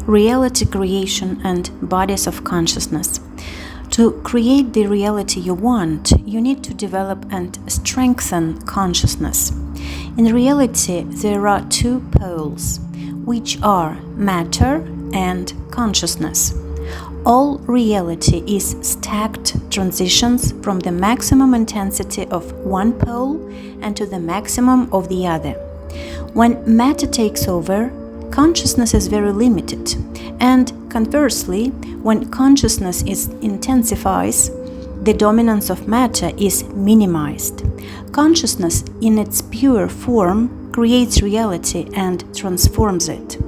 reality creation and bodies of consciousness. To create the reality you want, you need to develop and strengthen consciousness. In reality, there are two poles, which are matter and consciousness. All reality is stacked transitions from the maximum intensity of one pole and to the maximum of the other. When matter takes over, consciousness is very limited, and conversely, when consciousness intensifies, the dominance of matter is minimized. Consciousness, in its pure form, creates reality and transforms it.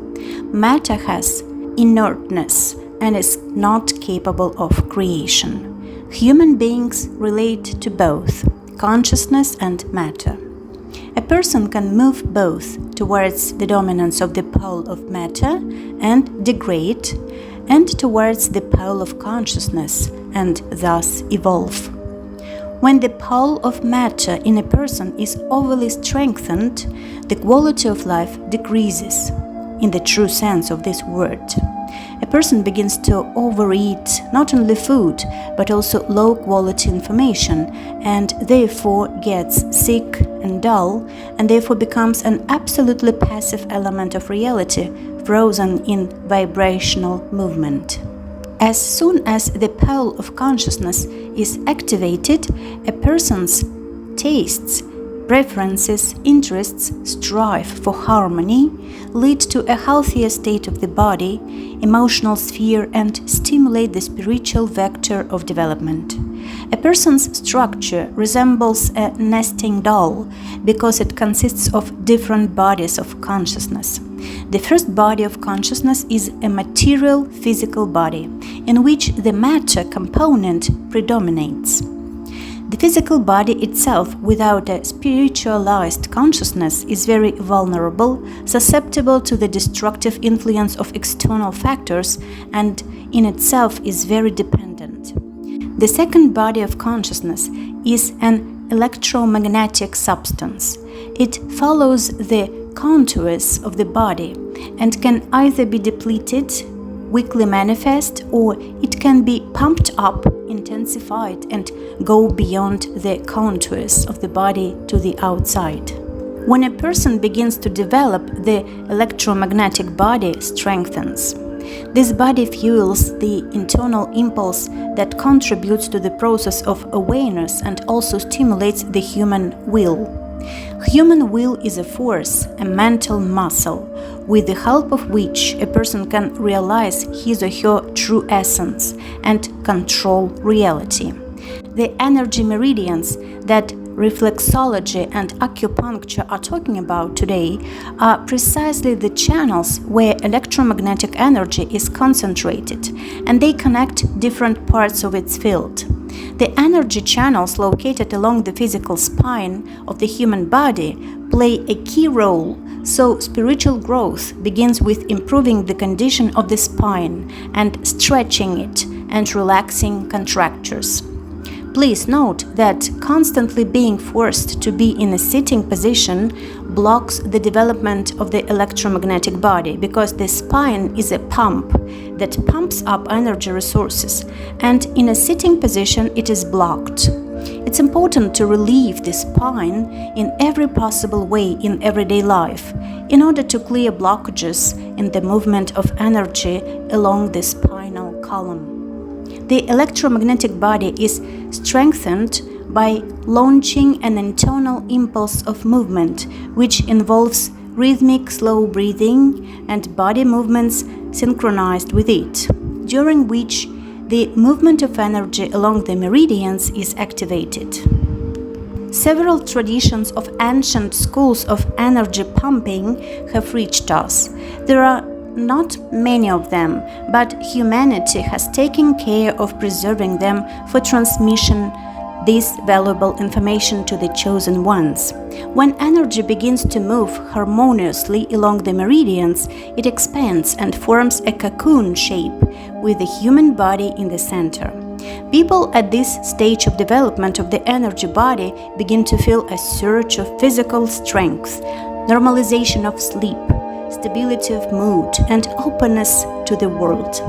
Matter has inertness and is not capable of creation. Human beings relate to both consciousness and matter. A person can move both towards the dominance of the pole of matter and degrade, and towards the pole of consciousness and thus evolve. When the pole of matter in a person is overly strengthened, the quality of life decreases, in the true sense of this word. A person begins to overeat not only food, but also low-quality information, and therefore gets sick and dull, and therefore becomes an absolutely passive element of reality, frozen in vibrational movement. As soon as the pole of consciousness is activated, a person's tastes, preferences, interests strive for harmony, lead to a healthier state of the body, emotional sphere, and stimulate the spiritual vector of development. A person's structure resembles a nesting doll because it consists of different bodies of consciousness. The first body of consciousness is a material physical body, in which the matter component predominates. The physical body itself, without a spiritualized consciousness, is very vulnerable, susceptible to the destructive influence of external factors, and in itself is very dependent. The second body of consciousness is an electromagnetic substance. It follows the contours of the body and can either be depleted, weakly manifest, or it can be pumped up, intensified, and go beyond the contours of the body to the outside. When a person begins to develop, the electromagnetic body strengthens. This body fuels the internal impulse that contributes to the process of awareness and also stimulates the human will. Human will is a force, a mental muscle, with the help of which a person can realize his or her true essence and control reality. The energy meridians that reflexology and acupuncture are talking about today are precisely the channels where electromagnetic energy is concentrated, and they connect different parts of its field. The energy channels located along the physical spine of the human body play a key role, so spiritual growth begins with improving the condition of the spine and stretching it and relaxing contractures. Please note that constantly being forced to be in a sitting position blocks the development of the electromagnetic body, because the spine is a pump that pumps up energy resources, and in a sitting position it is blocked. It's important to relieve the spine in every possible way in everyday life in order to clear blockages in the movement of energy along the spinal column. The electromagnetic body is strengthened by launching an internal impulse of movement, which involves rhythmic slow breathing and body movements synchronized with it, during which the movement of energy along the meridians is activated. Several traditions of ancient schools of energy pumping have reached us. There are not many of them, but humanity has taken care of preserving them for transmission this valuable information to the chosen ones. When energy begins to move harmoniously along the meridians, it expands and forms a cocoon shape with the human body in the center. People at this stage of development of the energy body begin to feel a surge of physical strength, normalization of sleep, stability of mood, and openness to the world.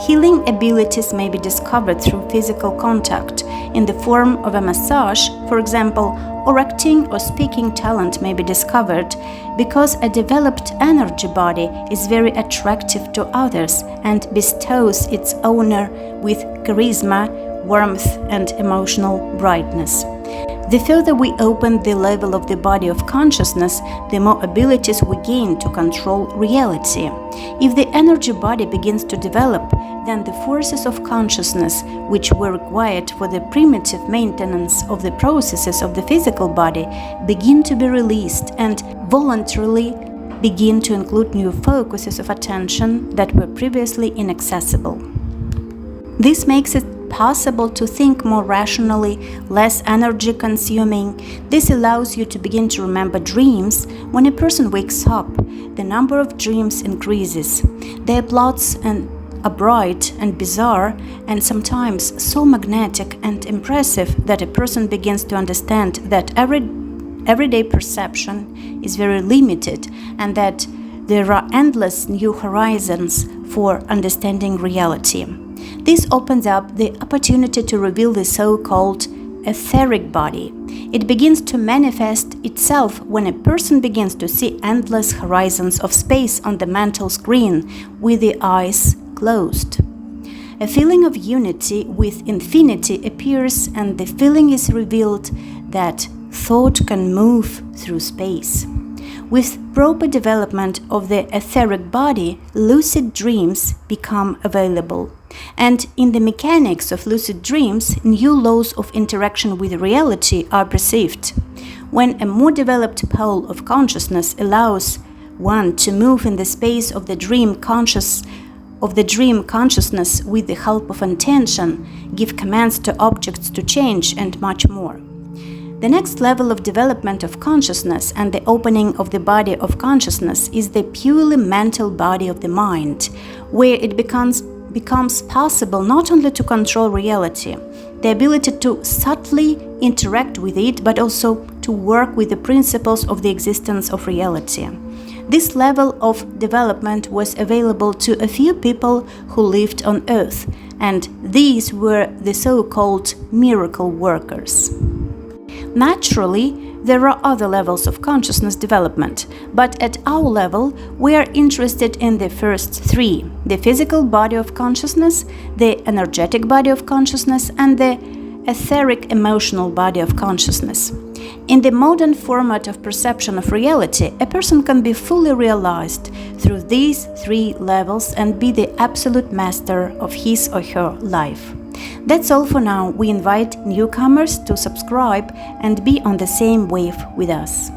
Healing abilities may be discovered through physical contact in the form of a massage, for example, or acting or speaking talent may be discovered because a developed energy body is very attractive to others and bestows its owner with charisma, warmth, and emotional brightness. The further we open the level of the body of consciousness, the more abilities we gain to control reality. If the energy body begins to develop, then the forces of consciousness, which were required for the primitive maintenance of the processes of the physical body, begin to be released and voluntarily begin to include new focuses of attention that were previously inaccessible. This makes it possible to think more rationally, less energy consuming. This allows you to begin to remember dreams. When a person wakes up, the number of dreams increases. Their plots are bright and bizarre, and sometimes so magnetic and impressive that a person begins to understand that everyday perception is very limited and that there are endless new horizons for understanding reality. This opens up the opportunity to reveal the so-called etheric body. It begins to manifest itself when a person begins to see endless horizons of space on the mental screen with the eyes closed. A feeling of unity with infinity appears, and the feeling is revealed that thought can move through space. With proper development of the etheric body, lucid dreams become available. And in the mechanics of lucid dreams, new laws of interaction with reality are perceived. When a more developed pole of consciousness allows one to move in the space of the dream consciousness with the help of intention, give commands to objects to change, and much more. The next level of development of consciousness and the opening of the body of consciousness is the purely mental body of the mind, where it becomes possible not only to control reality, the ability to subtly interact with it, but also to work with the principles of the existence of reality. This level of development was available to a few people who lived on Earth, and these were the so-called miracle workers. Naturally, there are other levels of consciousness development, but at our level, we are interested in the first three: the physical body of consciousness, the energetic body of consciousness, and the etheric emotional body of consciousness. In the modern format of perception of reality, a person can be fully realized through these three levels and be the absolute master of his or her life. That's all for now. We invite newcomers to subscribe and be on the same wave with us.